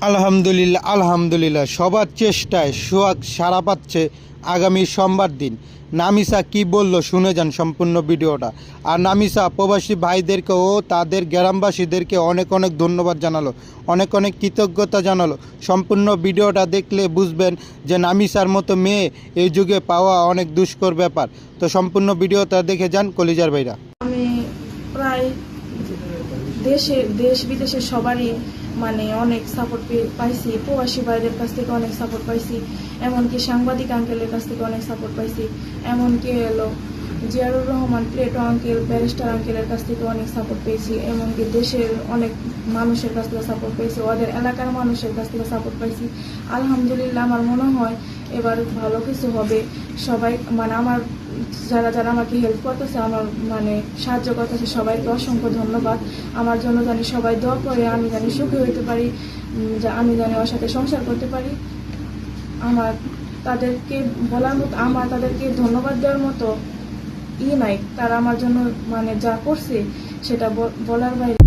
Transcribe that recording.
আলহামদুলিল্লাহ আলহামদুলিল্লাহ সবার চেষ্টায় সোহাগ সাড়া পাচ্ছে আগামী সোমবার দিন। নামিসা কি বলল শুনে যান সম্পূর্ণ ভিডিওটা। আর নামিসা প্রবাসী ভাইদেরকে ও তাদের গ্রামবাসীদেরকে অনেক অনেক ধন্যবাদ জানালো, অনেক অনেক কৃতজ্ঞতা জানালো। সম্পূর্ণ ভিডিওটা দেখলে বুঝবেন যে নামিসার মতো মেয়ে এই যুগে পাওয়া অনেক দুষ্কর ব্যাপার। তো সম্পূর্ণ ভিডিওটা দেখে যান কলিজার ভাইরা। আমি প্রায় দেশ বিদেশে সবারই অনেক সাপোর্ট পাইছি, প্রবাসী ভাইদের কাছ থেকে অনেক সাপোর্ট পাইছি, এমনকি সাংবাদিক আঙ্কেলের কাছ থেকে অনেক সাপোর্ট পাইছি, এমনকি জিয়ারুর রহমান প্লেটো আঙ্কেল, ব্যারিস্টার আঙ্কেলের কাছ থেকে অনেক সাপোর্ট পেয়েছি, এমনকি দেশের অনেক মানুষের কাছ থেকে সাপোর্ট পেয়েছি, ওদের এলাকার মানুষের কাছ থেকে সাপোর্ট পাইছি। আলহামদুলিল্লাহ, আমার মনে হয় এবার ভালো কিছু হবে। সবাই আমার যারা যারা আমাকে হেল্প করতেছে, আমার সাহায্য করতেছে, সবাইকে অসংখ্য ধন্যবাদ। আমার জন্য জানি সবাই দোয়া করে, আমি জানি সুখী হইতে পারি, আমি জানি ওর সাথে সংসার করতে পারি। আমার তাদেরকে বলার মতো, আমার তাদেরকে ধন্যবাদ দেওয়ার মতো নাই। তারা আমার জন্য যা করছে সেটা বলার বাইরে।